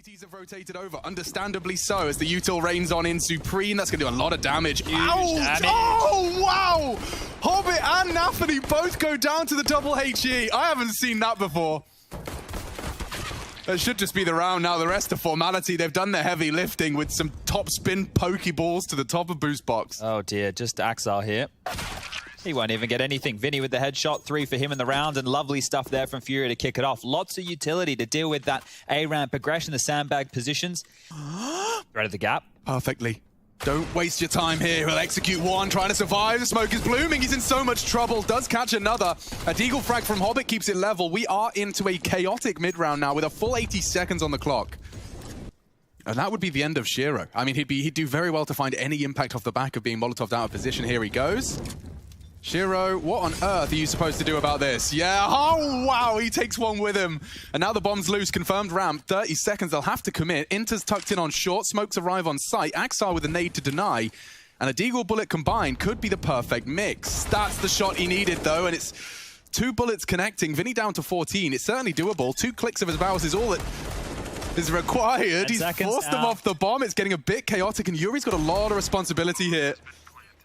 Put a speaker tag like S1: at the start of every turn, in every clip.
S1: CTs have rotated over, understandably so, as the util rains on in Supreme. That's going to do a lot of damage. Ouch! Oh, wow! Hobbit and Nafany both go down to the double HE. I haven't seen that before. That should just be the round now. The rest of formality, they've done their heavy lifting with some top spin pokeballs to the top of boost box.
S2: Oh dear, just Axar here. He won't even get anything. Vinny with the headshot, 3 for him in the round, and lovely stuff there from FURIA to kick it off. Lots of utility to deal with that A-ramp progression, the sandbag positions. Right at the gap.
S1: Perfectly. Don't waste your time here. He'll execute one, trying to survive. The smoke is blooming. He's in so much trouble. Does catch another. A deagle frag from Hobbit keeps it level. We are into a chaotic mid-round now with a full 80 seconds on the clock. And that would be the end of Shiro. I mean, he'd do very well to find any impact off the back of being Molotov'd out of position. Here he goes. Shiro, what on earth are you supposed to do about this? Yeah, oh wow, he takes one with him. And now the bomb's loose, confirmed ramp, 30 seconds, they'll have to commit. Inter's tucked in on short, smokes arrive on site, Axar with a nade to deny, and a deagle bullet combined could be the perfect mix. That's the shot he needed though, and it's 2 bullets connecting, Vinny down to 14. It's certainly doable, 2 clicks of his mouse is all that is required. He's forced them off the bomb, it's getting a bit chaotic, and Yuri's got a lot of responsibility here.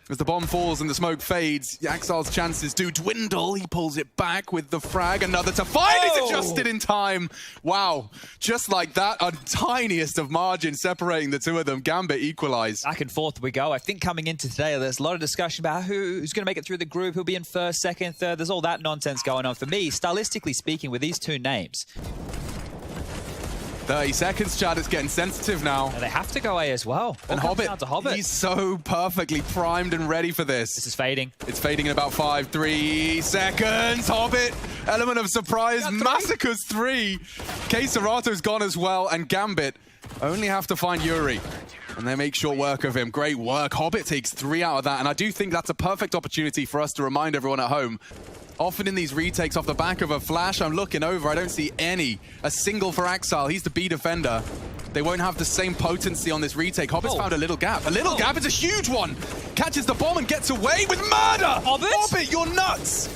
S1: As the bomb falls and the smoke fades, Axar's chances do dwindle. He pulls it back with the frag. Another to find. It's adjusted in time. Wow. Just like that, a tiniest of margin separating the two of them. Gambit equalized.
S2: Back and forth we go. I think coming into today, there's a lot of discussion about who's going to make it through the group, who'll be in first, second, third. There's all that nonsense going on. For me, stylistically speaking, with these 2 names,
S1: 30 seconds, Chad. It's getting sensitive now.
S2: and they have to go A as well.
S1: And Hobbit, he's so perfectly primed and ready for this.
S2: This is fading.
S1: It's fading in about 3 seconds. Hobbit, element of surprise, massacres 3. K-Serato's gone as well, and Gambit only have to find Yuri. And they make short work of him. Great work. Hobbit takes 3 out of that, and I do think that's a perfect opportunity for us to remind everyone at home. Often in these retakes off the back of a flash, I'm looking over, I don't see any. A single for Axar, he's the B defender. They won't have the same potency on this retake. Hobbit's found a little gap. A little gap, it's a huge one! Catches the bomb and gets away with murder! Hobbit, you're nuts!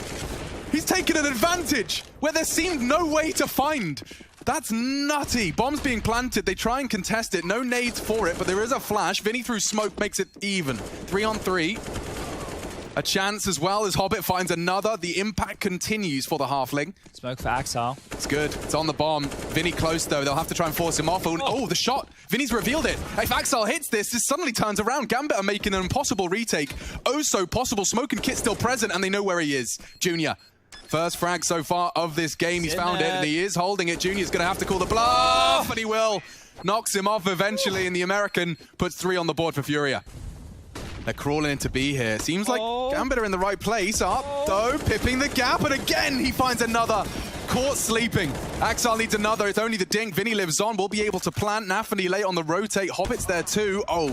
S1: He's taken an advantage where there seemed no way to find. That's nutty. Bomb's being planted, they try and contest it. No nades for it, but there is a flash. Vinny through smoke makes it even. 3 on 3. A chance as well as Hobbit finds another. The impact continues for the halfling.
S2: Smoke for Axar.
S1: It's good. It's on the bomb. Vinny close though. They'll have to try and force him off. Oh, the shot. Vinny's revealed it. If Axar hits this suddenly turns around. Gambit are making an impossible retake. Oh, so possible. Smoke and Kit still present, and they know where he is. Junior. First frag so far of this game. He's found it, and he is holding it. Junior's going to have to call the bluff, and he will. Knocks him off eventually, and the American puts 3 on the board for FURIA. They're crawling into B here. Seems like Gambit are in the right place. Up, though, pipping the gap, and again he finds another. Caught sleeping. Axar needs another. It's only the dink. Vinny lives on. We'll be able to plant. Nafany late on the rotate. Hobbit's there too. Oh.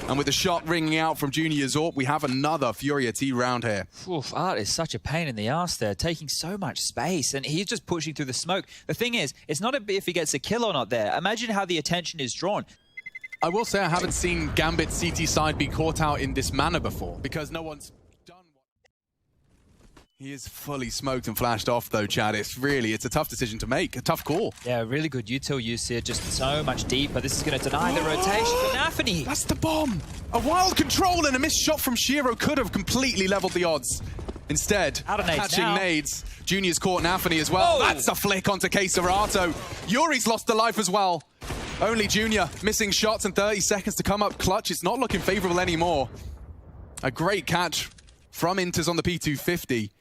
S1: And with the shot ringing out from Junior Zorp, we have another FURIA T round here.
S2: Oof, Art is such a pain in the ass there, taking so much space, and he's just pushing through the smoke. The thing is, it's not if he gets a kill or not there. Imagine how the attention is drawn.
S1: I will say I haven't seen Gambit CT side be caught out in this manner before, because no one's done what... He is fully smoked and flashed off though, Chad. It's a tough decision to make, a tough call.
S2: Yeah, really good util use here, just so much deeper. This is going to deny the rotation for Nafany.
S1: That's the bomb! A wild control and a missed shot from Shiro could have completely leveled the odds. Instead, catching nades. Junior's caught Nafany as well. That's a flick onto K-Serato. Yuri's lost the life as well. Only Junior missing shots and 30 seconds to come up clutch. It's not looking favorable anymore. A great catch from Inters on the P250.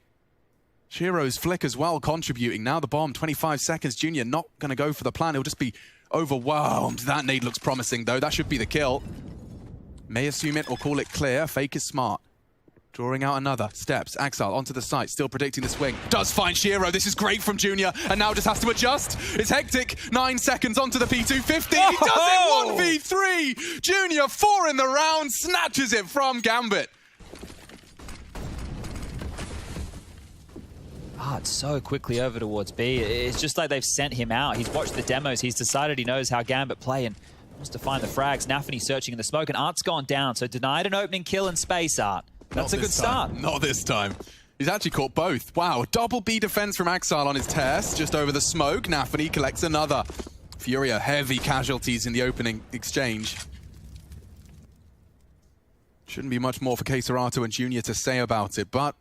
S1: Shiro's flick as well contributing. Now the bomb, 25 seconds. Junior not going to go for the plan. He'll just be overwhelmed. That nade looks promising though. That should be the kill. May assume it or call it clear. Fake is smart. Drawing out another. Steps. Axar onto the site. Still predicting the swing. Does find Shiro. This is great from Junior. And now just has to adjust. It's hectic. 9 seconds onto the P250. He does it 1v3. Junior 4 in the round. Snatches it from Gambit.
S2: Art so quickly over towards B. It's just like they've sent him out. He's watched the demos. He's decided he knows how Gambit play and wants to find the frags. Nafany searching in the smoke. And Art's gone down. So denied an opening kill in space, Art. That's a good start.
S1: Not this time. He's actually caught both. Wow, double B defense from Axar on his test. Just over the smoke. Nafany collects another. FURIA, heavy casualties in the opening exchange. Shouldn't be much more for Keserato and Junior to say about it, but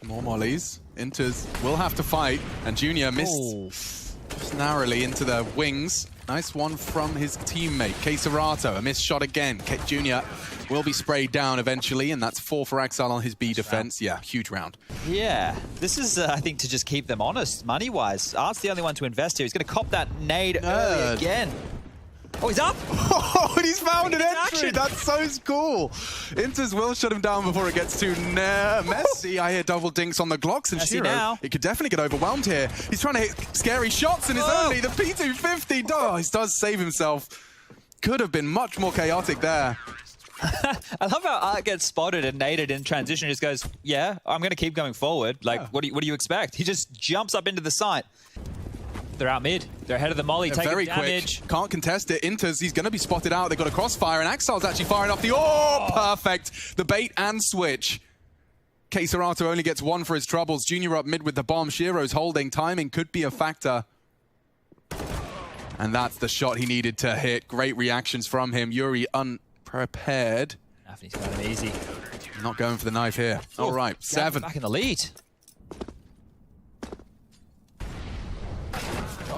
S1: more mollies. Inters will have to fight, and Junior missed just narrowly into the wings. Nice one from his teammate, Keserato. A missed shot again. Junior will be sprayed down eventually, and that's 4 for Exile on his B defense. Yeah, huge round.
S2: Yeah, this is, I think, to just keep them honest, money-wise. Art's the only one to invest here. He's going to cop that nade early again. Oh, he's up!
S1: Oh, and he's found an entry!
S2: Action.
S1: That's so cool! Inters will shut him down before it gets too messy. I hear double dinks on the Glocks, and
S2: Messy
S1: Shiro,
S2: now.
S1: he could definitely get overwhelmed here. He's trying to hit scary shots, and it's only the P250. Oh, he does save himself. Could have been much more chaotic there.
S2: I love how Art gets spotted and naded in transition. He just goes, yeah, I'm going to keep going forward. Like, what do you expect? He just jumps up into the site. They're out mid. They're ahead of the molly, taking
S1: very
S2: damage.
S1: Quick. Can't contest it. Inters, he's going to be spotted out. They've got a crossfire, and Axile's actually firing off the... Oh, perfect. The bait and switch. Keserato only gets 1 for his troubles. Junior up mid with the bomb. Shiro's holding. Timing could be a factor. And that's the shot he needed to hit. Great reactions from him. Yuri unprepared.
S2: He's got him easy.
S1: Not going for the knife here. All right, 7.
S2: Back in the lead.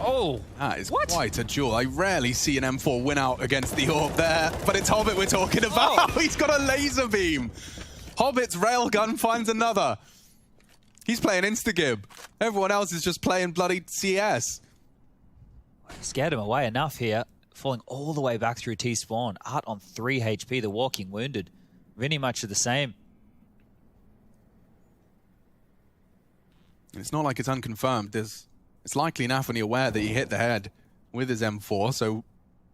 S2: Oh,
S1: that is quite a duel. I rarely see an M4 win out against the Orb there, but it's Hobbit we're talking about. Oh. He's got a laser beam. Hobbit's railgun finds another. He's playing Instagib. Everyone else is just playing bloody CS.
S2: Scared him away enough here. Falling all the way back through T-spawn. Art on 3 HP, the walking wounded. Vinny much of the same.
S1: It's not like it's unconfirmed. It's likely enough when you're aware that he hit the head with his M4, so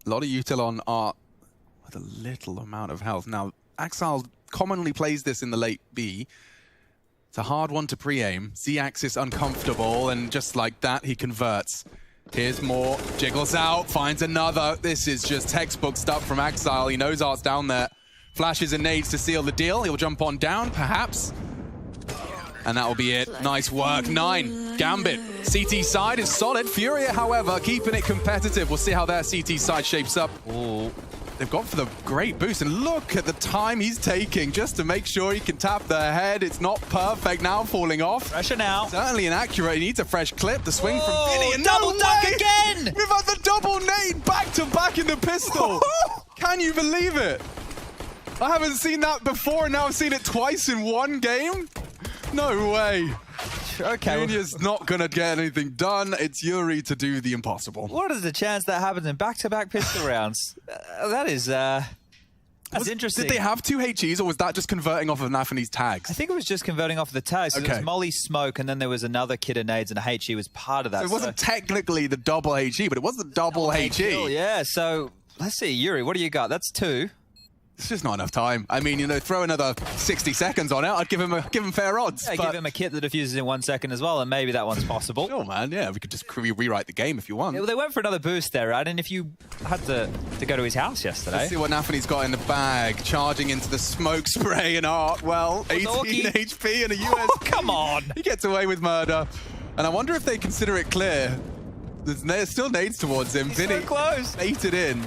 S1: a lot of util on Art with a little amount of health. Now, Axile commonly plays this in the late B. It's a hard one to pre-aim. Z-axis uncomfortable, and just like that, he converts. Here's more, jiggles out, finds another. This is just textbook stuff from Axile. He knows Art's down there. Flashes and nades to seal the deal. He'll jump on down, perhaps. And that'll be it. Nice work. 9. Gambit. CT side is solid. FURIA, however, keeping it competitive. We'll see how their CT side shapes up. Ooh. They've gone for the great boost, and look at the time he's taking just to make sure he can tap the head. It's not perfect now, falling off.
S2: Pressure now.
S1: Certainly inaccurate. He needs a fresh clip. The swing from Vinny, and
S2: double dunk again!
S1: We've had the double nade back to back in the pistol. Can you believe it? I haven't seen that before, and now I've seen it twice in one game. No way.
S2: Okay.
S1: Junior's not going to get anything done. It's Yuri to do the impossible.
S2: What is the chance that happens in back-to-back pistol rounds? That is, that's interesting.
S1: Did they have 2 HEs, or was that just converting off of Nafany's tags?
S2: I think it was just converting off of the tags. So there was Molly Smoke, and then there was another kit of nades, and a HE was part of that.
S1: So it wasn't technically the double HE, but it was the double HE.
S2: Kill, yeah, so let's see. Yuri, what do you got? That's 2.
S1: It's just not enough time. I mean, you know, throw another 60 seconds on it. I'd give him fair odds.
S2: Yeah, give him a kit that defuses in 1 second as well, and maybe that one's possible.
S1: Sure, man. Yeah, we could just rewrite the game if you want.
S2: Yeah, well, they went for another boost there, right? And if you had to go to his house yesterday...
S1: Let's see what Nafany's got in the bag. Charging into the smoke spray and Art. Well, 18 HP and a US.
S2: Oh, come on!
S1: He gets away with murder. And I wonder if they consider it clear. There's still nades towards him.
S2: He's
S1: Vinny
S2: so close.
S1: baited in.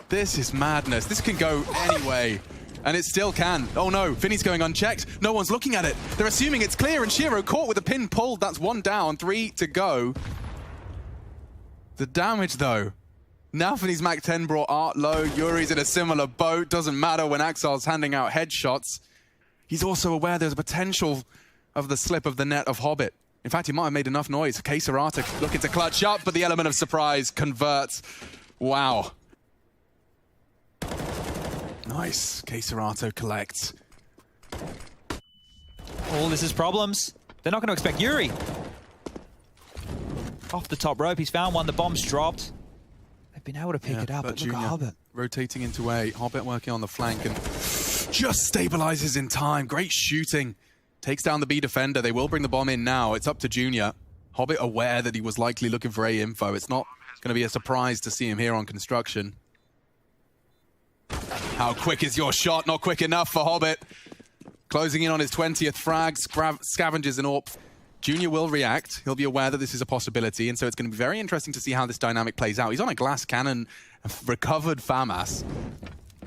S1: This is madness. This can go any way. And it still can. Oh no, Vinny's going unchecked. No one's looking at it. They're assuming it's clear, and Shiro caught with a pin pulled. That's 1 down, 3 to go. The damage though. Nafany's Mac 10 brought Art low. Yuri's in a similar boat. Doesn't matter when Axile's handing out headshots. He's also aware there's a potential of the slip of the net of Hobbit. In fact, he might have made enough noise. Keserato looking to clutch up, but the element of surprise converts. Wow. Nice. Keserato collects.
S2: Oh, this is problems. They're not going to expect Yuri. Off the top rope, he's found one. The bomb's dropped. They've been able to pick it up, but look at Hobbit.
S1: Rotating into A. Hobbit working on the flank and just stabilizes in time. Great shooting. Takes down the B defender. They will bring the bomb in now. It's up to Junior. Hobbit aware that he was likely looking for A info. It's not going to be a surprise to see him here on construction. How quick is your shot? Not quick enough for Hobbit. Closing in on his 20th frag. Scavenges an AWP Junior will react. He'll be aware that this is a possibility, and so it's going to be very interesting to see how this dynamic plays out. He's on a glass cannon, recovered FAMAS.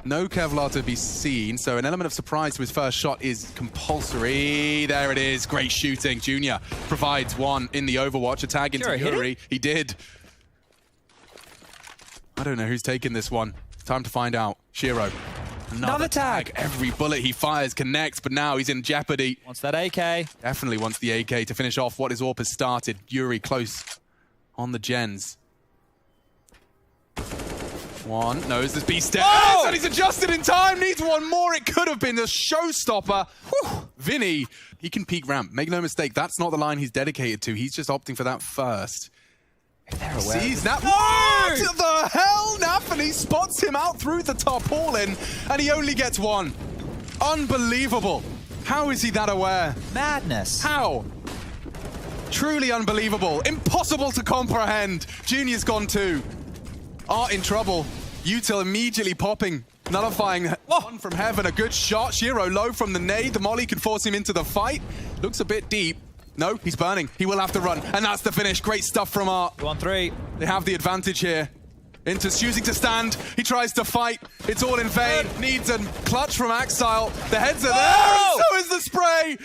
S1: No Kevlar to be seen, so an element of surprise to his first shot is compulsory. There it is. Great shooting. Junior provides one in the Overwatch. A tag into Yuri. He did. I don't know who's taking this one. Time to find out. Shiro. Another tag. Every bullet he fires connects, but now he's in jeopardy.
S2: Wants that AK.
S1: Definitely wants the AK to finish off what his AWP has started. Yuri close on the gens. One, knows this beast step. Oh! And he's adjusted in time, needs one more. It could have been a showstopper. Whew. Vinny, he can peek ramp. Make no mistake, that's not the line he's dedicated to. He's just opting for that first.
S2: If they're aware.
S1: Sees that. What the hell? Nafany spots him out through the top all-in, and he only gets one. Unbelievable. How is he that aware?
S2: Madness.
S1: How? Truly unbelievable. Impossible to comprehend. Junior's gone too. Art in trouble. Util immediately popping, nullifying one from heaven. A good shot. Shiro low from the nade. The molly can force him into the fight. Looks a bit deep. No, he's burning. He will have to run. And that's the finish. Great stuff from Art.
S2: 1-3.
S1: They have the advantage here. Intus choosing to stand. He tries to fight. It's all in vain. Needs a clutch from Axile. The heads are there. And so is the spray.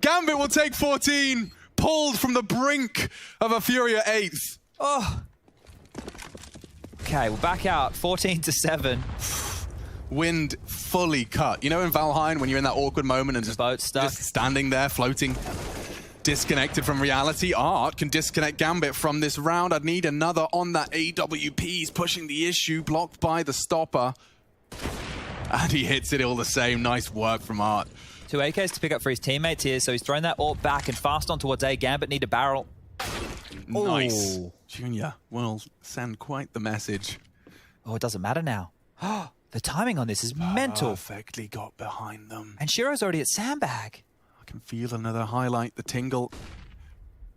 S1: Gambit will take 14. Pulled from the brink of a FURIA 8th.
S2: Oh. Okay, we're back out. 14-7.
S1: Wind fully cut. You know in Valheim when you're in that awkward moment and just standing there floating? Disconnected from reality. Art can disconnect Gambit from this round. I'd need another on that AWP. He's pushing the issue, blocked by the stopper. And he hits it all the same. Nice work from Art.
S2: 2 AKs to pick up for his teammates here, so he's throwing that AWP back and fast on towards A. Gambit need a barrel.
S1: Nice.
S2: Ooh.
S1: Junior will send quite the message.
S2: Oh, it doesn't matter now. The timing on this is mental.
S1: Perfectly got behind them.
S2: And Shiro's already at sandbag.
S1: I can feel another highlight, the tingle.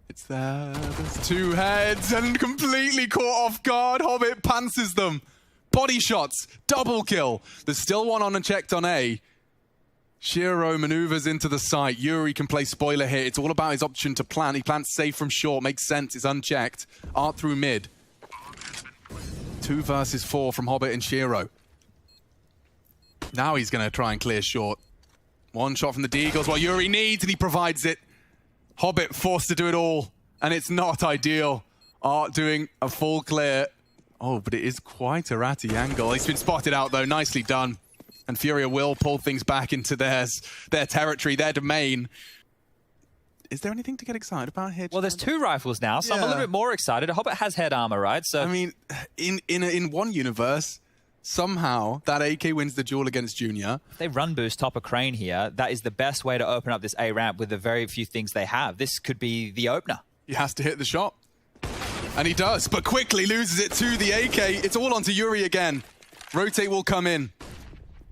S1: It's there. There's two heads and completely caught off guard. Hobbit pantses them. Body shots. Double kill. There's still one unchecked on A. Shiro maneuvers into the site. Yuri can play spoiler here. It's all about his option to plant. He plants safe from short. Makes sense. It's unchecked. Art through mid. 2 versus 4 from Hobbit and Shiro. Now he's going to try and clear short. One shot from the Deagles, what Yuri needs, and he provides it. Hobbit forced to do it all, and it's not ideal. Art doing a full clear. Oh, but it is quite a ratty angle. He's been spotted out, though. Nicely done. And FURIA will pull things back into their territory, their domain. Is there anything to get excited about here?
S2: Well, there's 2 rifles now, so I'm a little bit more excited. Hobbit has head armor, right? So
S1: I mean, in one universe, somehow that AK wins the duel against Junior.
S2: If they run boost top of Crane here, that is the best way to open up this A ramp with the very few things they have. This could be the opener.
S1: He has to hit the shot. And he does, but quickly loses it to the AK. It's all onto Yuri again. Rotate will come in.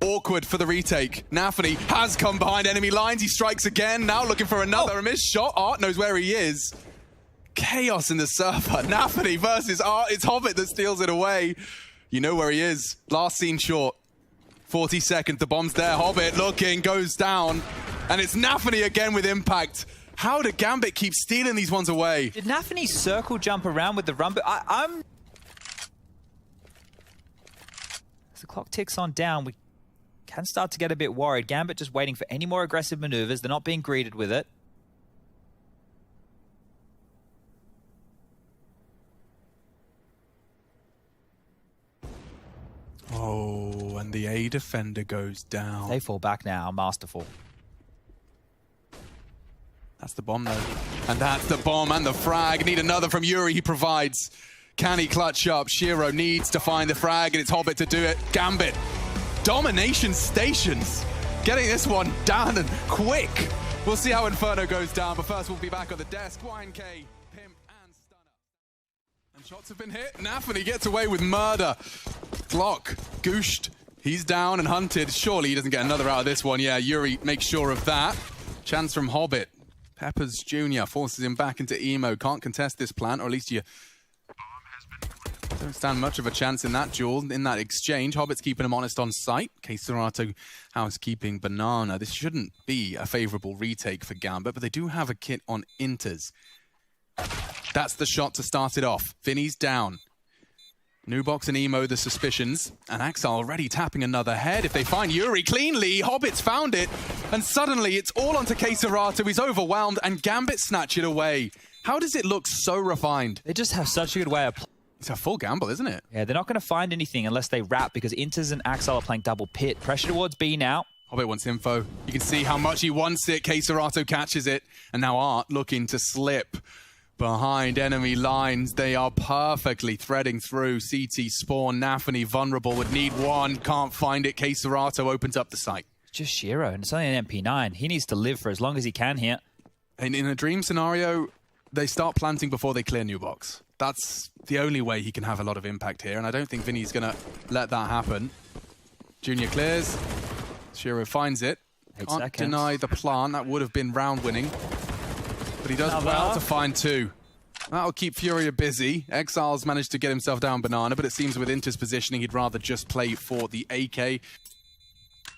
S1: Awkward for the retake. Nafany has come behind enemy lines. He strikes again. Now looking for another. A missed shot. Art knows where he is. Chaos in the server. Nafany versus Art. It's Hobbit that steals it away. You know where he is. Last seen short. 40 seconds. The bomb's there. Hobbit looking. Goes down. And it's Nafany again with impact. How did Gambit keep stealing these ones away?
S2: Did Nafany circle jump around with the run? I'm... As the clock ticks on down, we can start to get a bit worried. Gambit just waiting for any more aggressive maneuvers. They're not being greeted with it.
S1: Oh, and the A defender goes down.
S2: They fall back now. Masterful.
S1: That's the bomb, though. And that's the bomb and the frag. Need another from Yuri. He provides. Can he clutch up? Shiro needs to find the frag, and it's Hobbit to do it. Gambit. Domination stations. Getting this one down and quick. We'll see how Inferno goes down, but first we'll be back on the desk. YNK, Pimp, and Stunner. And shots have been hit. Nafany gets away with murder. Glock, Gooshed. He's down and hunted. Surely he doesn't get another out of this one. Yeah, Yuri makes sure of that. Chance from Hobbit. Peppers Jr. forces him back into emo. Can't contest this plant, or at least you... Don't stand much of a chance in that duel, in that exchange. Hobbit's keeping him honest on sight. K-Serato housekeeping Banana. This shouldn't be a favourable retake for Gambit, but they do have a kit on Inters. That's the shot to start it off. Vinny's down. Nubox and Emo the suspicions, and Axel already tapping another head. If they find Yuri cleanly, Hobbit's found it, and suddenly it's all onto K-Serato. He's overwhelmed, and Gambit snatch it away. How does it look so refined?
S2: They just have such a good way of playing.
S1: It's a full gamble, isn't it?
S2: Yeah, they're not going to find anything unless they wrap, because Inters and Axel are playing double pit. Pressure towards B now.
S1: Hobbit wants info. You can see how much he wants it. K-Serato catches it, and now Art looking to slip behind enemy lines. They are perfectly threading through. CT spawn, Nafany vulnerable, would need one, can't find it. K-Serato opens up the site.
S2: Just Shiro, and it's only an MP9. He needs to live for as long as he can here.
S1: And in a dream scenario, they start planting before they clear Nubox. That's the only way he can have a lot of impact here, and I don't think Vinny's going to let that happen. Junior clears. Shiro finds it. Can't deny the plant. That would have been round winning. But he does well to find two. That'll keep Furia busy. Exile's managed to get himself down Banana, but it seems with Inter's positioning, he'd rather just play for the AK.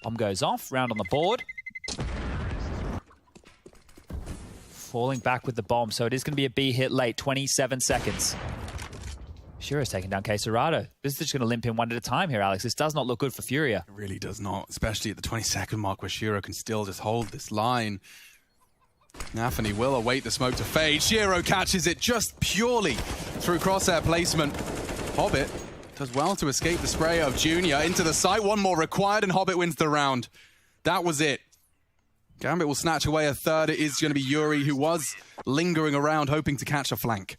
S2: Bomb goes off, round on the board. Falling back with the bomb, so it is going to be a B hit late, 27 seconds. Shiro's taking down K-Serato. This is just going to limp in one at a time here, Alex. This does not look good for Furia.
S1: It really does not, especially at the 20-second mark where Shiro can still just hold this line. Nafany will await the smoke to fade. Shiro catches it just purely through crosshair placement. Hobbit does well to escape the spray of Junior into the site. One more required and Hobbit wins the round. That was it. Gambit will snatch away a third. It is going to be Yuri, who was lingering around hoping to catch a flank.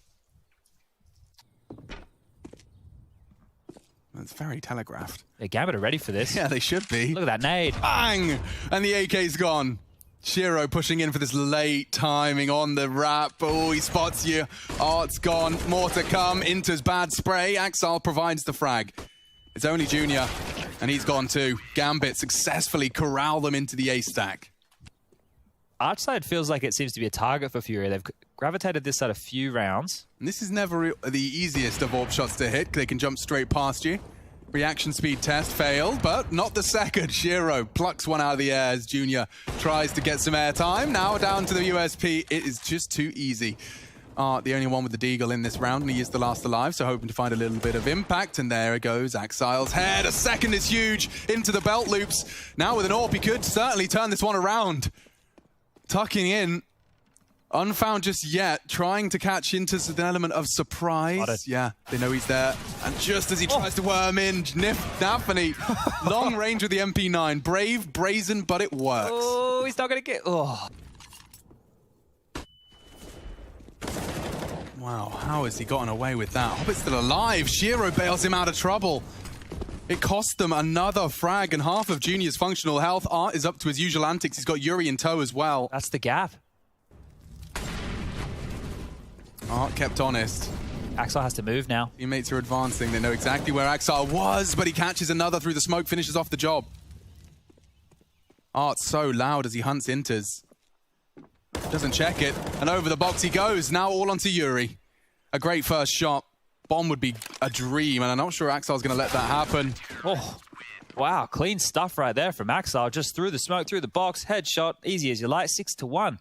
S1: That's very telegraphed.
S2: Yeah, Gambit are ready for this.
S1: Yeah, they should be.
S2: Look at that nade.
S1: Bang! And the AK's gone. Shiro pushing in for this late timing on the wrap. Oh, he spots you. Art's gone. More to come. Inter's bad spray. Axel provides the frag. It's only Junior, and he's gone too. Gambit successfully corral them into the A stack.
S2: Arch side feels like it seems to be a target for Furia. They've gravitated this side a few rounds.
S1: And this is never the easiest of orb shots to hit. They can jump straight past you. Reaction speed test failed, but not the second. Shiro plucks one out of the air as Junior tries to get some airtime. Now down to the USP. It is just too easy. The only one with the deagle in this round, and he is the last alive, so hoping to find a little bit of impact. And there it goes, Axile's head. A second is huge into the belt loops. Now with an AWP, he could certainly turn this one around. Tucking in. Unfound just yet, trying to catch into an element of surprise. Yeah, they know he's there. And just as he tries to worm in, Nafany, long range with the MP9. Brave, brazen, but it works.
S2: Oh, he's not going to get... Oh.
S1: Wow, how has he gotten away with that? Hobbit's still alive. Shiro bails him out of trouble. It cost them another frag and half of Junior's functional health. Art is up to his usual antics. He's got Yuri in tow as well.
S2: That's the gap.
S1: Art kept honest.
S2: Axel has to move now.
S1: Teammates are advancing. They know exactly where Axel was, but he catches another through the smoke, finishes off the job. Art's so loud as he hunts Inters. Doesn't check it, and over the box he goes. Now all onto Yuri. A great first shot. Bomb would be a dream, and I'm not sure Axel's going to let that happen.
S2: Oh, wow. Clean stuff right there from Axel. Just through the smoke, through the box. Headshot. Easy as you like. 6-1.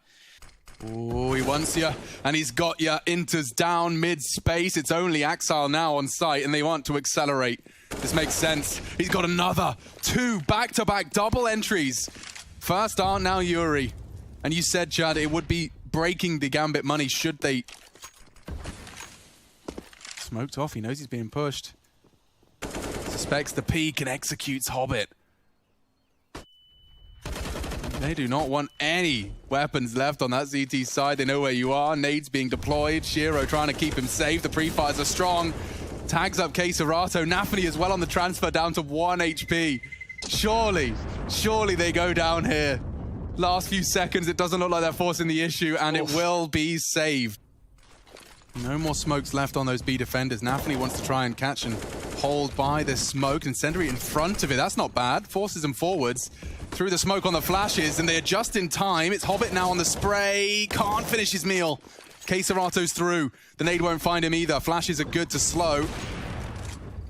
S1: Oh, he wants you, and he's got you. Inter's down mid-space. It's only Axel now on site, and they want to accelerate. This makes sense. He's got another 2 back-to-back double entries. First Art, now Yuri. And you said, Chad, it would be breaking the Gambit money should they... Smoked off. He knows he's being pushed. Suspects the peak and executes Hobbit. They do not want any weapons left on that CT side. They know where you are. Nades being deployed. Shiro trying to keep him safe. The pre-fires are strong. Tags up K-Serato. Nafany as well on the transfer down to 1 HP. Surely they go down here. Last few seconds, it doesn't look like they're forcing the issue, and it will be saved. No more smokes left on those B defenders. Nafany wants to try and catch and hold by this smoke. Incendiary in front of it. That's not bad. Forces them forwards. Through the smoke on the flashes, and they are just in time. It's Hobbit now on the spray. Can't finish his meal. K-Serato's through. The nade won't find him either. Flashes are good to slow.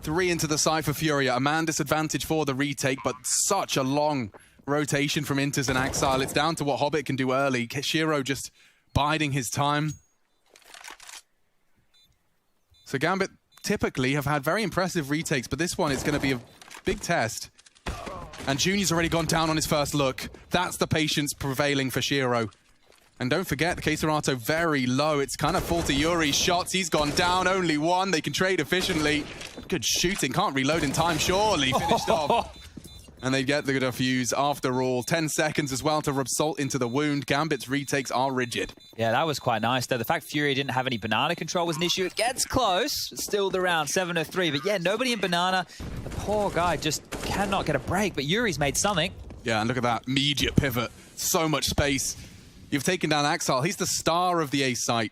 S1: 3 into the side for FURIA. A man disadvantage for the retake, but such a long rotation from Inters and Axile. It's down to what Hobbit can do early. Shiro just biding his time. So Gambit typically have had very impressive retakes, but this one is going to be a big test. And Junior's already gone down on his first look. That's the patience prevailing for Shiro. And don't forget, the Keserato very low. It's kind of full to Yuri's shots. He's gone down, only one. They can trade efficiently. Good shooting, can't reload in time, surely. Finished off. And they get the defuse after all. 10 seconds as well to rub salt into the wound. Gambit's retakes are rigid.
S2: Yeah, that was quite nice, though. The fact FURIA didn't have any banana control was an issue. It gets close. Still the round, 7-3. But yeah, nobody in banana. The poor guy just cannot get a break. But Yuri's made something.
S1: Yeah, and look at that immediate pivot. So much space. You've taken down Axile. He's the star of the A site.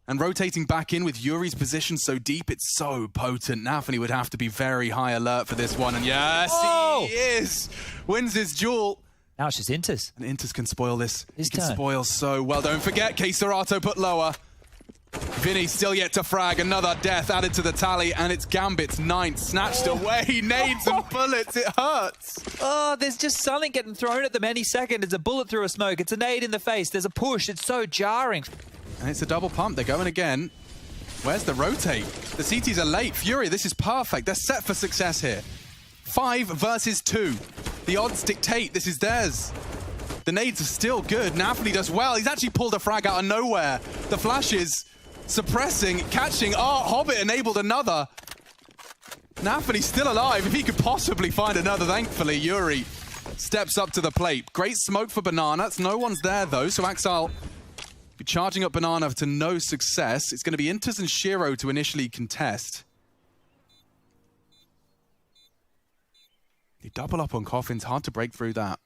S1: And rotating back in with Yuri's position so deep, it's so potent. Nafany would have to be very high alert for this one. And yes, he is. Wins his duel.
S2: Now it's just Inters.
S1: And Inters can spoil this.
S2: His
S1: he can
S2: turn.
S1: spoil so well. Don't forget, Keserato put lower. Vinny still yet to frag. Another death added to the tally. And it's Gambit's 9th. Snatched away. Nades and bullets. It hurts.
S2: Oh, there's just something getting thrown at them any second. It's a bullet through a smoke. It's a nade in the face. There's a push. It's so jarring.
S1: And it's a double pump. They're going again. Where's the rotate? The CTs are late. FURIA, this is perfect. They're set for success here. 5 versus 2. The odds dictate this is theirs. The nades are still good. Nafany does well. He's actually pulled a frag out of nowhere. The flashes suppressing, catching. Oh, Hobbit enabled another. Nafany's still alive. If he could possibly find another, thankfully, Yuri steps up to the plate. Great smoke for Banana. It's no one's there, though, so Axile be charging up Banana to no success. It's going to be Inters and Shiro to initially contest. You double up on Coffins. Hard to break through that.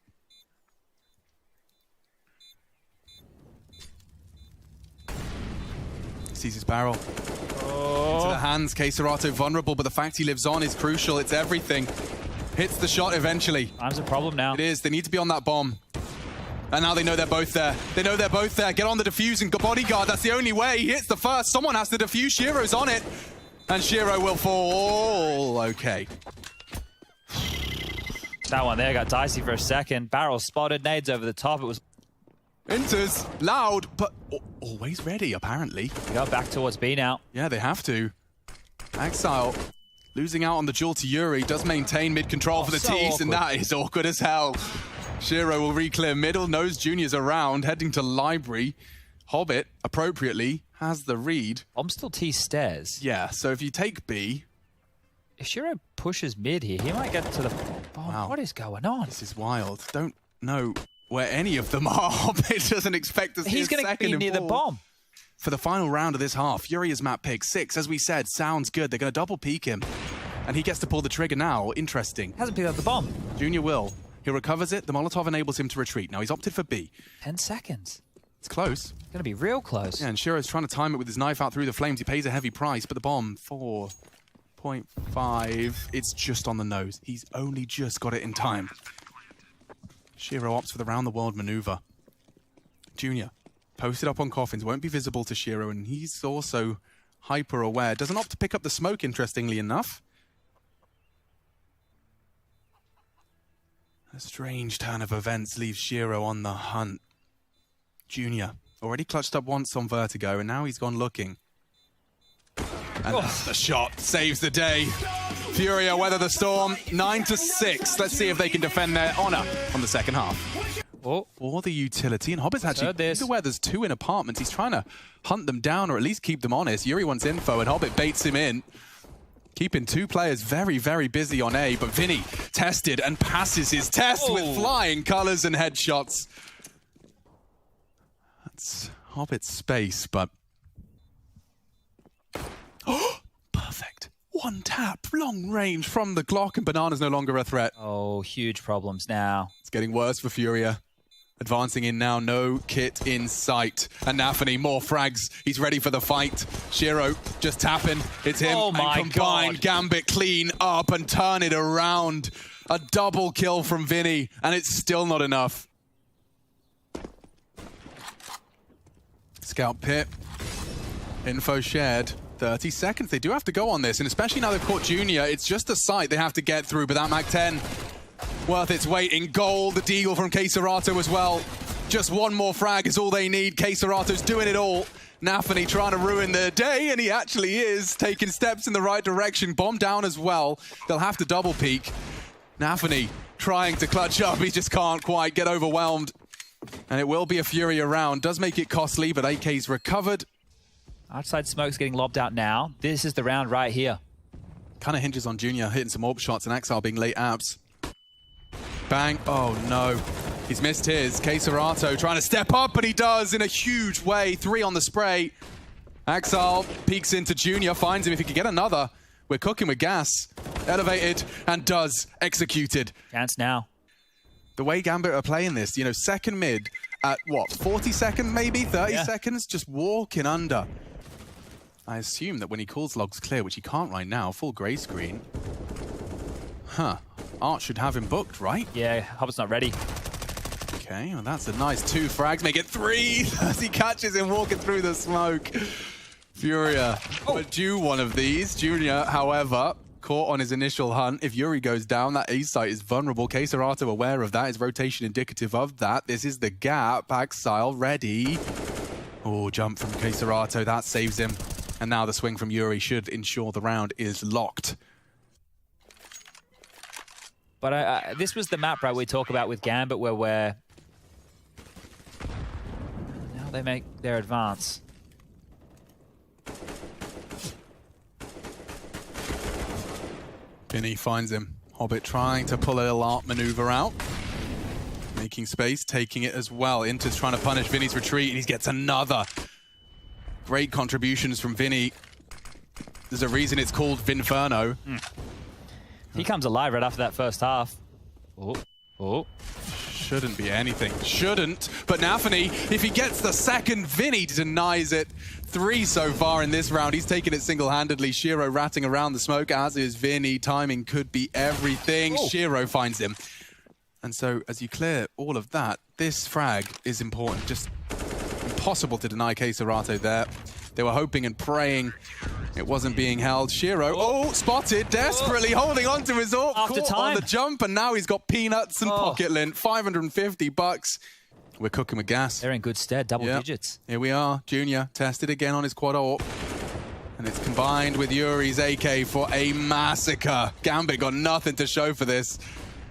S1: Sees his barrel. Into the hands. Keserato vulnerable, but the fact he lives on is crucial. It's everything. Hits the shot eventually.
S2: Time's a problem now.
S1: It is. They need to be on that bomb. And now they know they're both there. They know they're both there. Get on the defuse and bodyguard. That's the only way. He hits the first. Someone has to defuse. Shiro's on it. And Shiro will fall. Okay.
S2: That one there got dicey for a second. Barrel spotted. Nades over the top. It was...
S1: Inters, loud, but always ready, apparently.
S2: They go back towards B now.
S1: Yeah, they have to. Axile losing out on the duel to Yuri. Does maintain mid-control for the T's, and that is awkward as hell. Shiro will re-clear middle, knows Junior's around, heading to library. Hobbit, appropriately, has the read.
S2: I'm still T stairs.
S1: Yeah, so if you take B...
S2: If Shiro pushes mid here, he might get to the bomb.
S1: Wow.
S2: What is going on?
S1: This is wild. Don't know where any of them are. Hobbit doesn't expect to see
S2: He's going to be near the bomb.
S1: For the final round of this half, Yuri is map pick 6. As we said, sounds good. They're going to double peek him. And he gets to pull the trigger now. Interesting.
S2: Hasn't picked up the bomb.
S1: Junior will. He recovers it. The Molotov enables him to retreat. Now he's opted for B.
S2: 10 seconds.
S1: It's close.
S2: It's going to be real close.
S1: Yeah, and Shiro's trying to time it with his knife out through the flames. He pays a heavy price, but the bomb, 4.5. It's just on the nose. He's only just got it in time. Shiro opts for the round-the-world maneuver. Junior, posted up on Coffins, won't be visible to Shiro, and he's also hyper-aware. Doesn't opt to pick up the smoke, interestingly enough. A strange turn of events leaves Shiro on the hunt. Junior, already clutched up once on Vertigo, and now he's gone looking. And that's the shot. Saves the day. FURIA weather the storm. 9-6. Let's see if they can defend their honor on the second half. For the utility. And Hobbit's actually aware there's 2 in apartments. He's trying to hunt them down or at least keep them honest. Yuri wants info and Hobbit baits him in. Keeping 2 players very, very busy on A. But Vinny tested and passes his test with flying colors and headshots. That's Hobbit's space, but... Perfect. 1 tap, long range from the Glock, and Banana's no longer a threat.
S2: Oh, huge problems now.
S1: It's getting worse for FURIA. Advancing in now, no kit in sight. And Nafany, more frags. He's ready for the fight. Shiro just tapping. It's him.
S2: Oh my
S1: and combined,
S2: God.
S1: Gambit clean up and turn it around. A double kill from Vinny, and it's still not enough. Scout pit. Info shared. 30 seconds. They do have to go on this, and especially now they've caught Junior, it's just a sight they have to get through, but that Mac-10 worth its weight in gold. The deagle from K-Serato as well. Just one more frag is all they need. K-Serato's doing it all. Nafany trying to ruin their day, and he actually is, taking steps in the right direction. Bomb down as well. They'll have to double peek. Nafany trying to clutch up. He just can't quite get overwhelmed. And it will be a FURIA round. Does make it costly, but AK's recovered.
S2: Outside smoke's getting lobbed out now. This is the round right here.
S1: Kind of hinges on Junior hitting some orb shots and Axile being late abs. Bang. Oh, no. He's missed his. K-Serato trying to step up, but he does in a huge way. 3 on the spray. Axile peeks into Junior, finds him. If he could get another, we're cooking with gas. Elevated and does. Executed.
S2: Chance now.
S1: The way Gambit are playing this, you know, second mid at what, 40 seconds maybe? 30 seconds? Just walking under. I assume that when he calls logs clear, which he can't right now, full grey screen. Huh. Art should have him booked, right?
S2: Yeah, Hobbit's not ready.
S1: Okay, well that's a nice 2 frags. Make it 3 as he catches him walking through the smoke. FURIA would do one of these. Junior, however, caught on his initial hunt. If Yuri goes down, that A site is vulnerable. K-Serato aware of that. His rotation indicative of that. This is the gap. Axile ready. Oh, jump from K-Serato. That saves him. And now the swing from Yuri should ensure the round is locked.
S2: But this was the map, right, we talk about with Gambit, where now they make their advance.
S1: Vinny finds him. Hobbit trying to pull a little art maneuver out. Making space, taking it as well. Inter's trying to punish Vinny's retreat, and he gets another. Great contributions from Vinny. There's a reason it's called Vinferno.
S2: He comes alive right after that first half. Oh.
S1: Shouldn't be anything. Shouldn't. But Nafany, if he gets the second, Vinny denies it. 3 so far in this round. He's taken it single-handedly. Shiro ratting around the smoke, as is Vinny. Timing could be everything. Shiro finds him. And so, as you clear all of that, this frag is important. Just impossible to deny K-Serato there. They were hoping and praying it wasn't being held. Shiro, spotted, desperately holding on to his AWP.
S2: After
S1: Caught
S2: time.
S1: on the jump, and now he's got peanuts and pocket lint. $550. We're cooking with gas.
S2: They're in good stead, double digits.
S1: Here we are. Junior tested again on his quad AWP. And it's combined with Yuri's AK for a massacre. Gambit got nothing to show for this.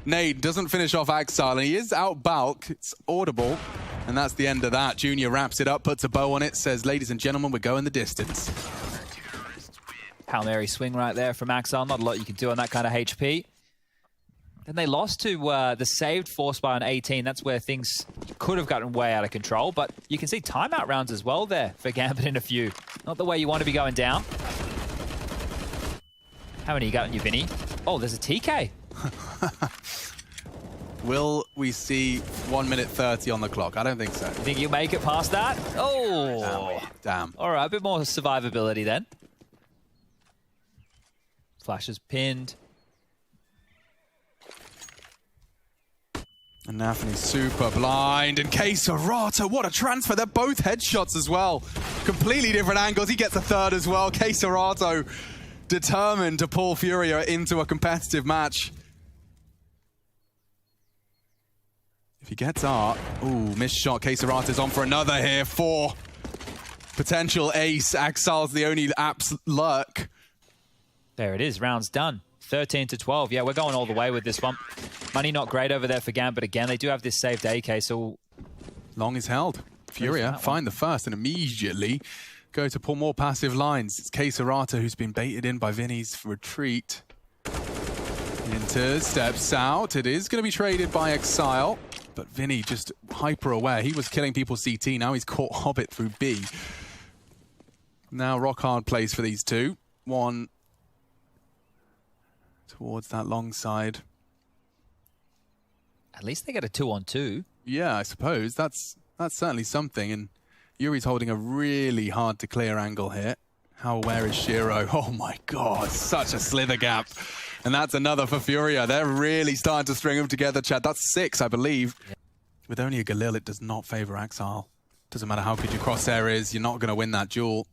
S1: Nade doesn't finish off Axile, and he is out bulk. It's audible. And that's the end of that. Junior wraps it up, puts a bow on it, says, ladies and gentlemen, we're going the distance.
S2: Hail Mary swing right there from Axile. Not a lot you can do on that kind of HP. Then they lost to the saved force by on 18. That's where things could have gotten way out of control. But you can see timeout rounds as well there for Gambit in a few. Not the way you want to be going down. How many you got in you, Vinny? Oh, there's a TK.
S1: Will we see 1 minute 30 on the clock? I don't think so.
S2: You think you make it past that? Oh.
S1: Damn.
S2: All right, a bit more survivability then. Flash is pinned.
S1: And Nafany's super blind. And K-Serato, what a transfer. They're both headshots as well. Completely different angles. He gets a third as well. K-Serato determined to pull FURIA into a competitive match. If he gets art, ooh, missed shot. K-Serato's on for another here. 4 potential ace. Axile's the only apps lurk.
S2: There it is, round's done. 13-12. Yeah, we're going all the way with this one. Money not great over there for Gambit again. They do have this saved AK, so...
S1: Long is held. FURIA find the first and immediately go to pull more passive lines. It's K-Serato who's been baited in by Vinny's retreat. Inter steps out. It is going to be traded by Exile. But Vinny just hyper aware. He was killing people CT. Now he's caught Hobbit through B. Now rock hard plays for these two. One towards that long side.
S2: At least they get a 2-on-2.
S1: Yeah, I suppose. That's certainly something. And Yuri's holding a really hard to clear angle here. How aware is Shiro? Oh my god, such a slither gap. And that's another for FURIA. They're really starting to string them together, Chad. That's 6, I believe. Yeah. With only a Galil, it does not favor Axile. Doesn't matter how good your crosshair is, you're not going to win that duel.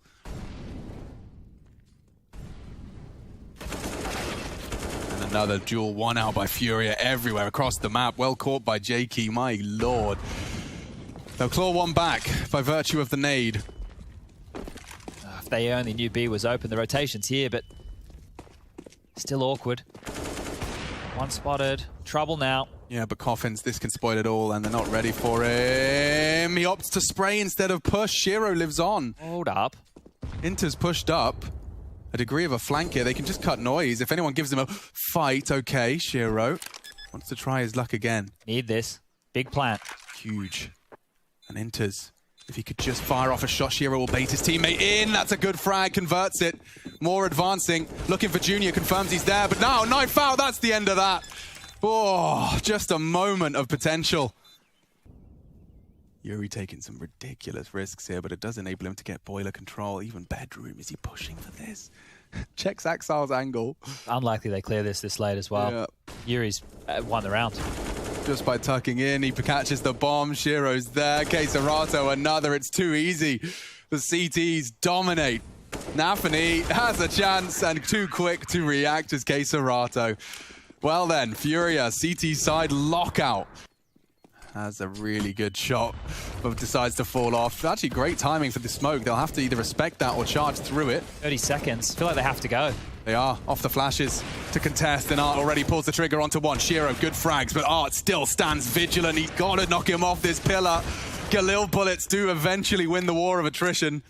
S1: Another duel won out by FURIA everywhere across the map. Well caught by Jakey, my lord. They'll claw one back by virtue of the nade.
S2: If they only knew B was open, the rotation's here, but still awkward. One spotted, trouble now.
S1: Yeah, but Coffins, this can spoil it all, and they're not ready for him. He opts to spray instead of push. Shiro lives on.
S2: Hold up.
S1: Inter's pushed up. A degree of a flank here. They can just cut noise. If anyone gives him a fight, okay, Shiro wants to try his luck again.
S2: Need this. Big plant.
S1: Huge. And Inter's. If he could just fire off a shot, Shiro will bait his teammate in. That's a good frag, converts it. More advancing. Looking for Junior, confirms he's there. But now, knife out, that's the end of that. Oh, just a moment of potential. Yuri taking some ridiculous risks here, but it does enable him to get boiler control. Even bedroom, is he pushing for this? Checks Axile's angle.
S2: Unlikely they clear this late as well.
S1: Yeah.
S2: Yuri's won the round.
S1: Just by tucking in, he catches the bomb. Shiro's there. Keserato, another. It's too easy. The CTs dominate. Nafany has a chance and too quick to react as Keserato. Well then, FURIA, CT side lockout. Has a really good shot, but decides to fall off. Actually, great timing for the smoke. They'll have to either respect that or charge through it.
S2: 30 seconds. Feel like they have to go.
S1: They are off the flashes to contest, and Art already pulls the trigger onto one. Shiro, good frags, but Art still stands vigilant. He's got to knock him off this pillar. Galil bullets do eventually win the war of attrition.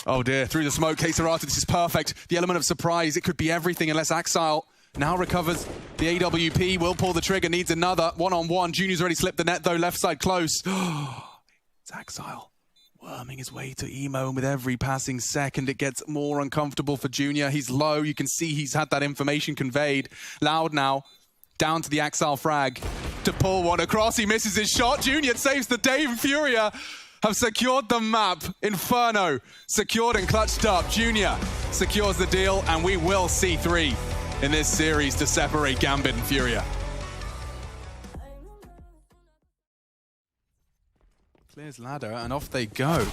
S1: Oh dear, through the smoke, Keserato, this is perfect. The element of surprise, it could be everything unless Axile now recovers the AWP, will pull the trigger, needs another one-on-one. Junior's already slipped the net though, left side close. It's Axile worming his way to Emo, and with every passing second it gets more uncomfortable for Junior. He's low, you can see he's had that information conveyed. Loud now, down to the Axile frag to pull one across. He misses his shot. Junior saves the day, and FURIA have secured the map. Inferno secured and clutched up. Junior secures the deal, and we will see 3 in this series to separate Gambit and FURIA. Clears ladder, and off they go.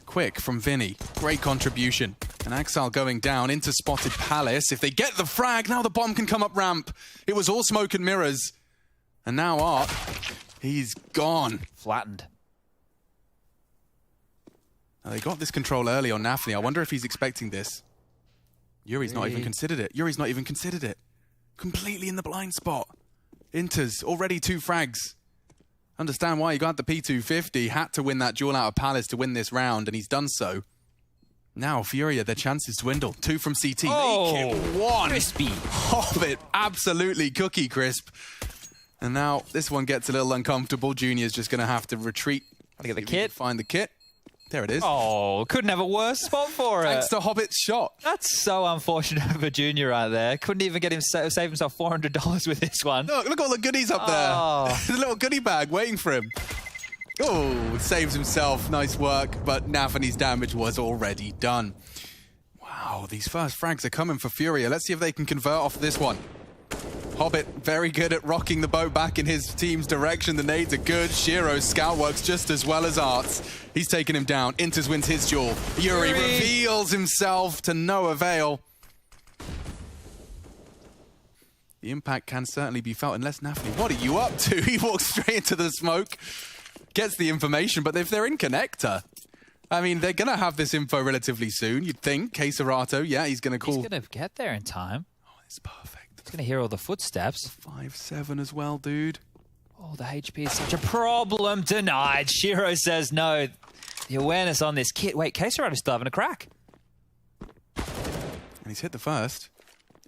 S1: Quick from Vinny. Great contribution. And Axile going down into spotted Palace. If they get the frag, now the bomb can come up ramp. It was all smoke and mirrors. And now Art, he's gone.
S2: Flattened.
S1: Now they got this control early on Nafany. I wonder if he's expecting this. Yuri's not even considered it. Yuri's not even considered it. Completely in the blind spot. Inter's already 2 frags. Understand why he got the P250. Had to win that duel out of Palace to win this round, and he's done so. Now, FURIA, their chances dwindle. 2 from CT.
S2: Oh,
S1: make it 1.
S2: Crispy.
S1: Hobbit, absolutely cookie crisp. And now this one gets a little uncomfortable. Junior's just going to have to retreat.
S2: Gotta get the kit.
S1: Find the kit. There it is.
S2: Oh, couldn't have a worse spot for it.
S1: Thanks to Hobbit's shot.
S2: That's so unfortunate for Junior right there. Couldn't even get him save himself $400 with this one.
S1: Look all the goodies up there. There's a little goodie bag waiting for him. Oh, saves himself. Nice work. But Nafany's damage was already done. Wow, these first frags are coming for FURIA. Let's see if they can convert off this one. Hobbit, very good at rocking the boat back in his team's direction. The nades are good. Shiro's scout works just as well as Art's. He's taken him down. Inters wins his duel. Yuri reveals himself to no avail. The impact can certainly be felt unless Nafany. What are you up to? He walks straight into the smoke. Gets the information, but if they're in connector, I mean, they're going to have this info relatively soon, you'd think. Keserato, yeah, he's going to call.
S2: He's going to get there in time.
S1: Oh, it's perfect.
S2: He's going to hear all the footsteps.
S1: 5-7 as well, dude.
S2: Oh, the HP is such a problem. Denied. Shiro says no. The awareness on this kit. Wait, Keserato's still having a crack.
S1: And he's hit the first.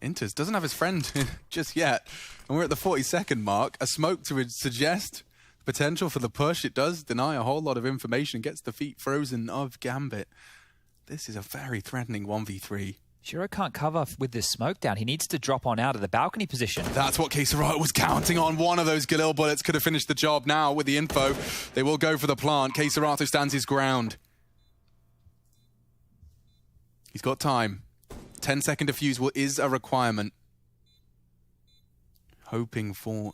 S1: Inters doesn't have his friend just yet. And we're at the 40-second mark. A smoke to suggest potential for the push. It does deny a whole lot of information. Gets the feet frozen of Gambit. This is a very threatening 1v3.
S2: Shiro can't cover with this smoke down. He needs to drop on out of the balcony position.
S1: That's what Keserato was counting on. One of those Galil bullets could have finished the job. Now, with the info, they will go for the plant. Keserato stands his ground. He's got time. 10-second defuse is a requirement. Hoping for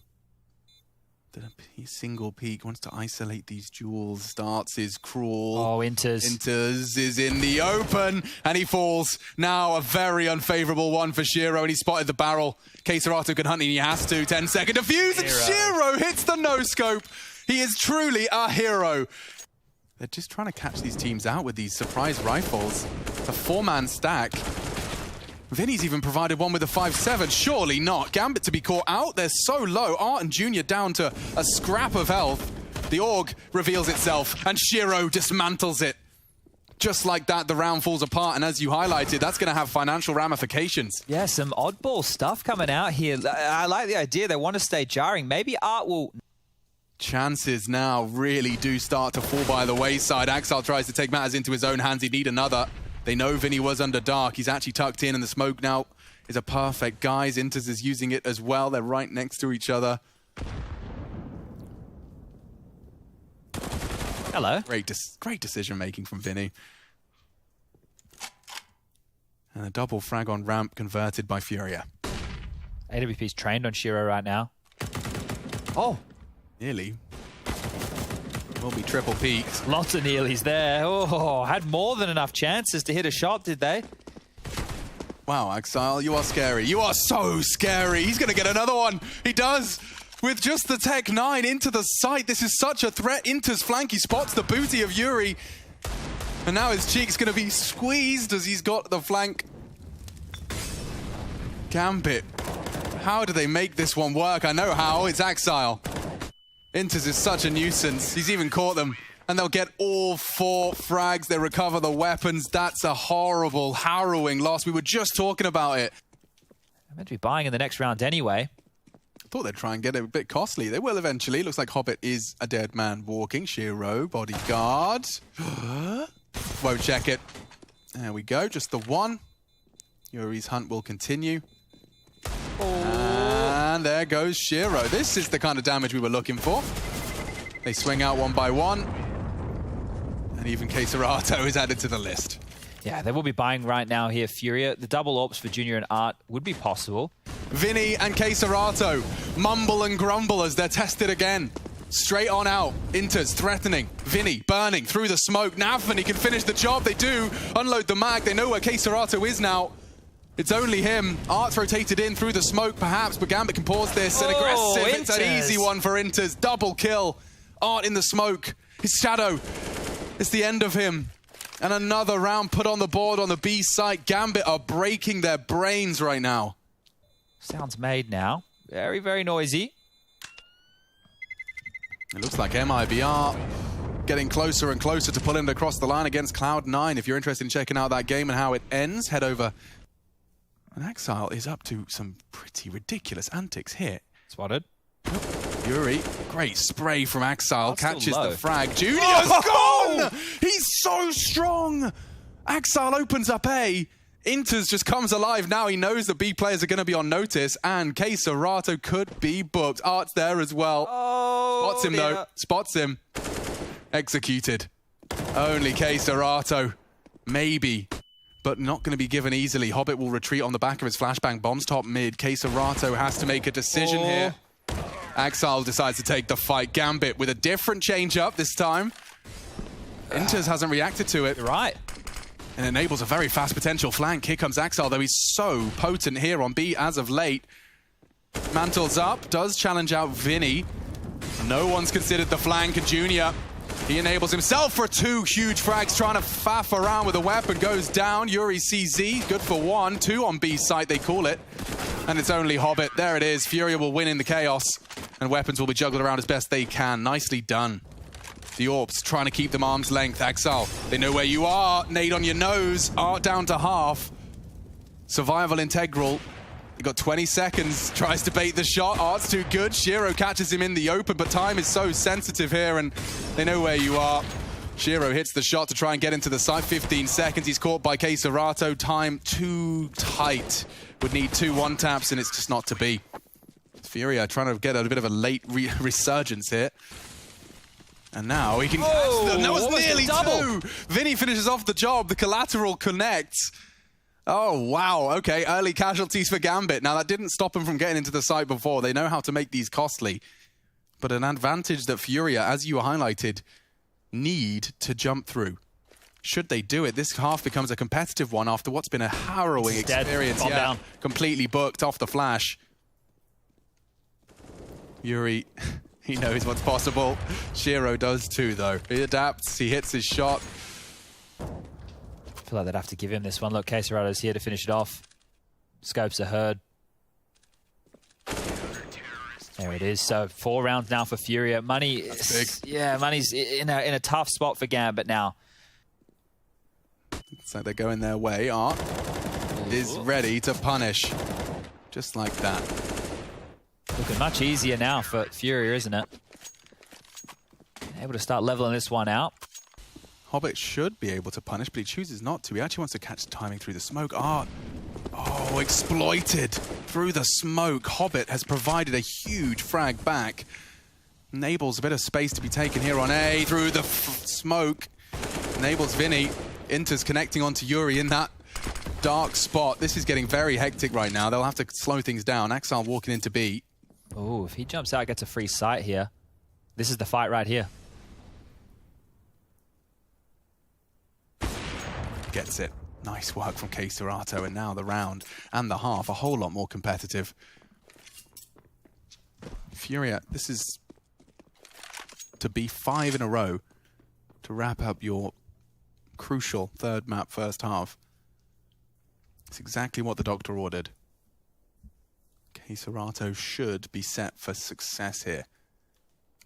S1: The single peek wants to isolate these jewels. Starts his crawl.
S2: Oh, Inters.
S1: Inters is in the open, and he falls. Now a very unfavorable one for Shiro, and he spotted the barrel. Keisarato can hunt, and he has to. 10-second defuse, and Shiro hits the no-scope. He is truly a hero. They're just trying to catch these teams out with these surprise rifles. It's a 4-man stack. Vinny's even provided one with a 5-7. Surely not. Gambit to be caught out. They're so low. Art and Junior down to a scrap of health. The AUG reveals itself, and Shiro dismantles it. Just like that, the round falls apart, and as you highlighted, that's going to have financial ramifications.
S2: Yeah, some oddball stuff coming out here. I like the idea. They want to stay jarring. Maybe Art will...
S1: Chances now really do start to fall by the wayside. Axel tries to take matters into his own hands. He'd need another. They know Vinny was under dark. He's actually tucked in, and the smoke now is a perfect guise. Inters is using it as well. They're right next to each other.
S2: Hello.
S1: Great decision-making from Vinny. And a double frag on ramp converted by FURIA.
S2: AWP's trained on Shiro right now. Oh.
S1: Nearly. Will be triple peaked.
S2: Lots of nearlies there. Oh, had more than enough chances to hit a shot, did they?
S1: Wow, Exile, you are scary. You are so scary. He's going to get another one. He does. With just the Tech 9 into the site. This is such a threat. Inter's flank. He spots the booty of Yuri. And now his cheek's going to be squeezed as he's got the flank. Gambit. How do they make this one work? I know how. It's Exile. Inters is such a nuisance. He's even caught them. And they'll get all 4 frags. They recover the weapons. That's a horrible, harrowing loss. We were just talking about it.
S2: They're meant to be buying in the next round anyway.
S1: I thought they'd try and get it a bit costly. They will eventually. Looks like Hobbit is a dead man walking. Shiro, bodyguard. Won't check it. There we go. Just the one. Yuri's hunt will continue. And there goes Shiro. This is the kind of damage we were looking for. They swing out one by one. And even Keisarato is added to the list.
S2: Yeah, they will be buying right now here, FURIA. The double ops for Junior and Art would be possible.
S1: Vinny and Keisarato mumble and grumble as they're tested again. Straight on out. Inters threatening. Vinny burning through the smoke. Navman, can finish the job. They do. Unload the mag. They know where Keisarato is now. It's only him. Art's rotated in through the smoke, perhaps, but Gambit can pause this. And aggressive.
S2: Inters.
S1: It's an easy one for Inters. Double kill. Art in the smoke. His shadow. It's the end of him. And another round put on the board on the B site. Gambit are breaking their brains right now.
S2: Sounds made now. Very, very noisy.
S1: It looks like MIBR getting closer and closer to pulling it across the line against Cloud9. If you're interested in checking out that game and how it ends, head over. And Exile is up to some pretty ridiculous antics here.
S2: Spotted.
S1: Yuri, great spray from Exile, catches the frag. Junior's gone! He's so strong! Exile opens up A. Inters just comes alive. Now he knows the B players are going to be on notice, and Keisarato could be booked. Art's there as well.
S2: Oh,
S1: spots him though. Spots him. Executed. Only Keisarato. Maybe. But not going to be given easily. Hobbit will retreat on the back of his flashbang. Bombs top mid. Keisarato has to make a decision here. Exile decides to take the fight. Gambit with a different change-up this time. Inters hasn't reacted to it.
S2: You're right.
S1: And enables a very fast potential flank. Here comes Exile, though he's so potent here on B as of late. Mantles up, does challenge out Vinny. No one's considered the flank, and Junior, he enables himself for 2 huge frags, trying to faff around with a weapon, goes down. Yuri CZ, good for 1. 2 on B site, they call it. And it's only Hobbit. There it is. FURIA will win in the chaos, and weapons will be juggled around as best they can. Nicely done. The Orbs trying to keep them arm's length. Exile, they know where you are. Nade on your nose. Art down to half. Survival integral. They got 20 seconds. Tries to bait the shot. Art's too good. Shiro catches him in the open, but time is so sensitive here, and they know where you are. Shiro hits the shot to try and get into the site. 15 seconds. He's caught by Keisarato. Time too tight. Would need 2 one-taps, and it's just not to be. FURIA trying to get a bit of a late resurgence here. And now he can catch them. That was nearly 2. Vinny finishes off the job. The collateral connects. Oh, wow. Okay, early casualties for Gambit. Now, that didn't stop him from getting into the site before. They know how to make these costly. but an advantage that FURIA, as you highlighted, need to jump through. Should they do it, this half becomes a competitive one after what's been a harrowing experience.
S2: Yeah, down.
S1: Completely booked off the flash. Yuri, he knows what's possible. Shiro does too, though. He adapts, he hits his shot.
S2: I feel like they'd have to give him this one. Look, Caserato's here to finish it off. Scopes are heard. There it is. So 4 rounds now for FURIA. Money, yeah, money's in a tough spot for Gambit now.
S1: So they're going their way. Art is ready to punish. Just like that.
S2: Looking much easier now for FURIA, isn't it? Able to start leveling this one out.
S1: Hobbit should be able to punish, but he chooses not to. He actually wants to catch timing through the smoke. Art, oh, exploited through the smoke. Hobbit has provided a huge frag back. Enables a bit of space to be taken here on A through the smoke. Enables Vinny. Inter's connecting onto Yuri in that dark spot. This is getting very hectic right now. They'll have to slow things down. Axel walking into B.
S2: Oh, if he jumps out, gets a free sight here. This is the fight right here.
S1: Gets it. Nice work from Caserато, and now the round and the half a whole lot more competitive. FURIA, this is to be 5 in a row to wrap up your crucial third map first half. It's exactly what the doctor ordered. Caserато should be set for success here.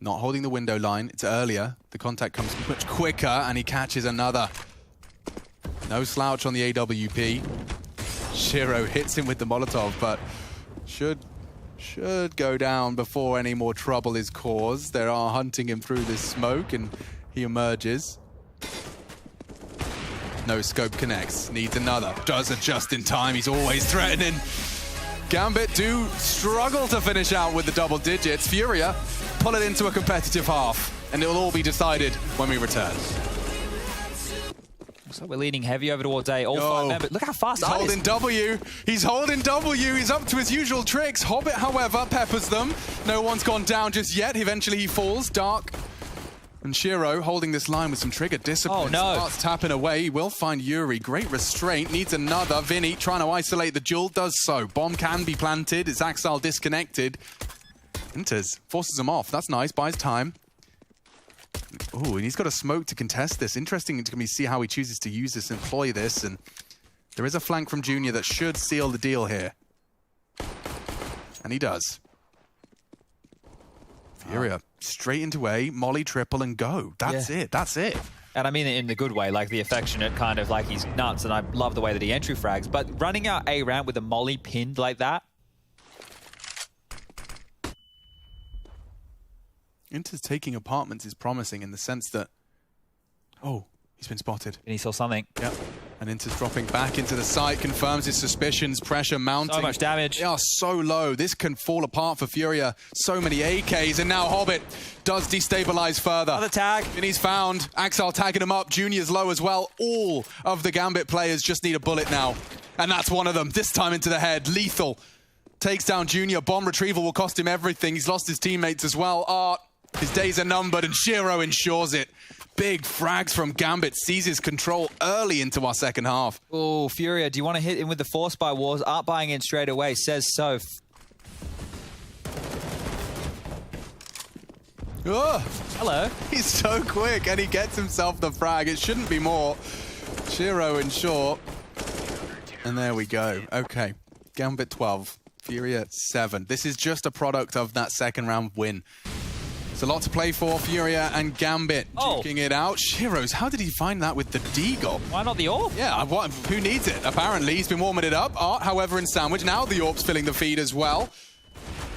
S1: Not holding the window line, it's earlier. The contact comes much quicker, and he catches another. No slouch on the AWP. Shiro hits him with the Molotov, but should go down before any more trouble is caused. They are hunting him through this smoke, and he emerges. No scope connects. Needs another. Does it just in time. He's always threatening. Gambit do struggle to finish out with the double digits. FURIA pull it into a competitive half, and it will all be decided when we return.
S2: Looks like we're leaning heavy over towards A. All 5 members. Look how fast
S1: he's holding W. He's holding W. He's up to his usual tricks. Hobbit, however, peppers them. No one's gone down just yet. Eventually he falls. Dark. And Shiro holding this line with some trigger discipline.
S2: Oh, no.
S1: Starts tapping away. He will find Yuri. Great restraint. Needs another. Vinny trying to isolate the duel. Does so. Bomb can be planted. It's Axel disconnected. Enters. Forces him off. That's nice. Buys time. Oh, and he's got a smoke to contest this. Interesting to see how he chooses to use this, employ this. And there is a flank from Junior that should seal the deal here. And he does. FURIA straight into A, molly, triple, and go. That's it. That's it.
S2: And I mean it in the good way, like the affectionate kind of like he's nuts, and I love the way that he entry frags. But running out A ramp with a molly pinned like that.
S1: Inter's taking apartments is promising in the sense that, oh, he's been spotted.
S2: And he saw something.
S1: Yep. And Inter's dropping back into the site, confirms his suspicions, pressure mounting.
S2: So much damage.
S1: They are so low. This can fall apart for FURIA. So many AKs, and now Hobbit does destabilize further.
S2: Another tag.
S1: And he's found. Axel tagging him up. Junior's low as well. All of the Gambit players just need a bullet now. And that's one of them. This time into the head. Lethal. Takes down Junior. Bomb retrieval will cost him everything. He's lost his teammates as well. Art, his days are numbered, and Shiro ensures it. Big frags from Gambit, seizes control early into our second half.
S2: Oh, FURIA, do you want to hit him with the force buy wars? Art buying in straight away, says so.
S1: Oh,
S2: hello.
S1: He's so quick, and he gets himself the frag. It shouldn't be more. Shiro in short. And there we go. Okay, Gambit 12, FURIA 7. This is just a product of that second round win. It's a lot to play for. FURIA and Gambit duking it out. Shiro's, how did he find that with the deagle?
S2: Why not the AWP?
S1: Yeah, who needs it? Apparently, he's been warming it up. Art, however, in sandwich. Now the AWP's filling the feed as well.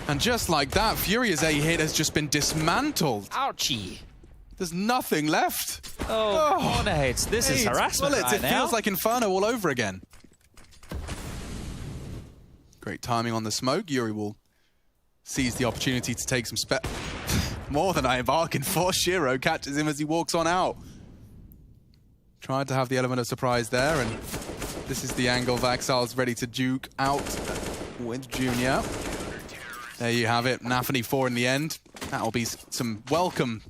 S1: And just like that, FURIA's A hit has just been dismantled.
S2: Ouchie.
S1: There's nothing left.
S2: Oh, Cornades. This is harassment
S1: bullets.
S2: right
S1: It
S2: now.
S1: feels like Inferno all over again. Great timing on the smoke. Yuri will seize the opportunity to take some more than I bargained for. Shiro catches him as he walks on out. Tried to have the element of surprise there, and this is the angle. Vaxal's ready to duke out with Junior. There you have it. Nafany 4 in the end. That'll be some welcome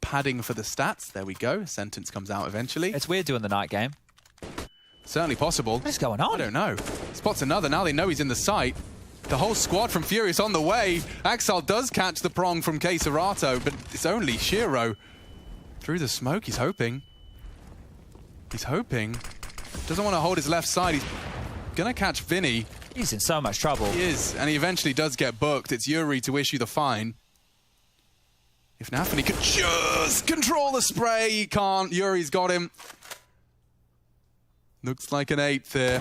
S1: padding for the stats. There we go. Sentence comes out eventually.
S2: It's weird doing the night game.
S1: Certainly possible.
S2: What is going on?
S1: I don't know. Spots another. Now they know he's in the site. The whole squad from Furious on the way. Axel does catch the prong from Keserato, but it's only Shiro. Through the smoke, he's hoping. He's hoping. Doesn't want to hold his left side. He's gonna catch Vinny.
S2: He's in so much trouble.
S1: He is, and he eventually does get booked. It's Yuri to issue the fine. If Nafany could just control the spray, he can't. Yuri's got him. Looks like an 8th there.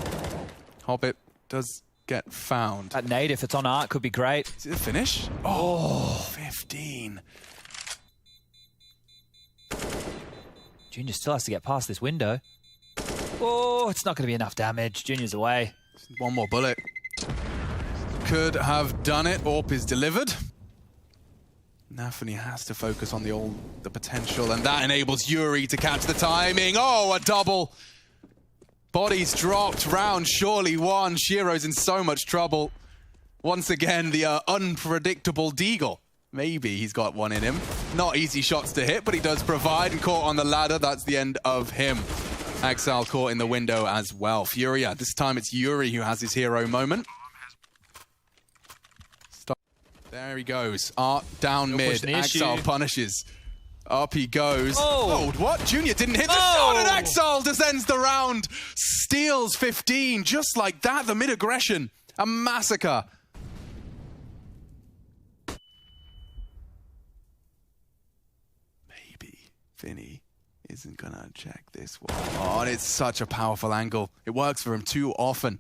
S1: Hobbit does get found.
S2: That nade, if it's on Art, could be great.
S1: Is it a finish? Oh, 15.
S2: Junior still has to get past this window. Oh, it's not going to be enough damage. Junior's away.
S1: One more bullet. Could have done it. AWP is delivered. Nafany has to focus on the potential, and that enables Yuri to catch the timing. Oh, a double. Bodies dropped, round surely won. Shiro's in so much trouble. Once again, the unpredictable Deagle. Maybe he's got one in him. Not easy shots to hit, but he does provide, and caught on the ladder. That's the end of him. Axel caught in the window as well. Furia, this time it's Yuri who has his hero moment. There he goes. Art down mid. Axel punishes. Up he goes. Oh, what? Junior didn't hit the shot, and Axel descends the round. Steals 15. Just like that, the mid-aggression. A massacre. Maybe Vinny isn't gonna check this one. Oh, and it's such a powerful angle. It works for him too often.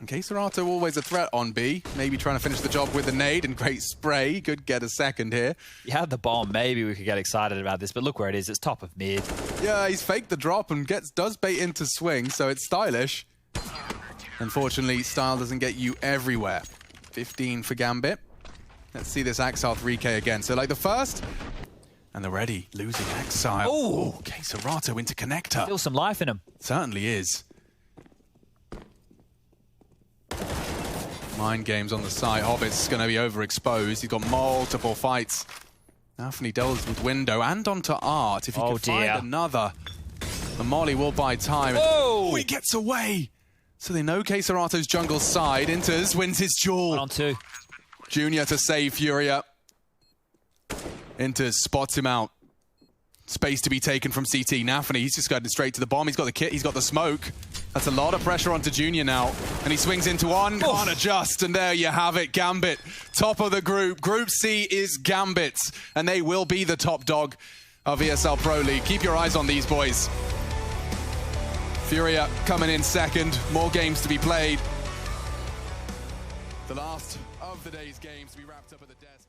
S1: Keserato always a threat on B. Maybe trying to finish the job with a nade and great spray. Could get a second here.
S2: You had the bomb. Maybe we could get excited about this, but look where it is. It's top of mid.
S1: Yeah, he's faked the drop and does bait into swing, so it's stylish. Unfortunately, style doesn't get you everywhere. 15 for Gambit. Let's see this Axel 3K again. So like the first, and the ready, losing Axel. Oh, Keserato into connector.
S2: Still some life in him.
S1: Certainly is. Mind games on the side. Hobbit's going to be overexposed. He's got multiple fights. Nafany deals with window and onto Art. If he can find another, the molly will buy time. Oh, he gets away. So they know Keserato's jungle side. Enters, wins his duel.
S2: 1 on 2.
S1: Junior to save Furia. Enters, spots him out. Space to be taken from CT. Nafany, he's just going straight to the bomb. He's got the kit, he's got the smoke. That's a lot of pressure onto Junior now. And he swings into one, can't adjust, and there you have it, Gambit. Top of the group. Group C is Gambit, and they will be the top dog of ESL Pro League. Keep your eyes on these boys. Furia coming in second, more games to be played. The last of the day's games to be wrapped up at the desk.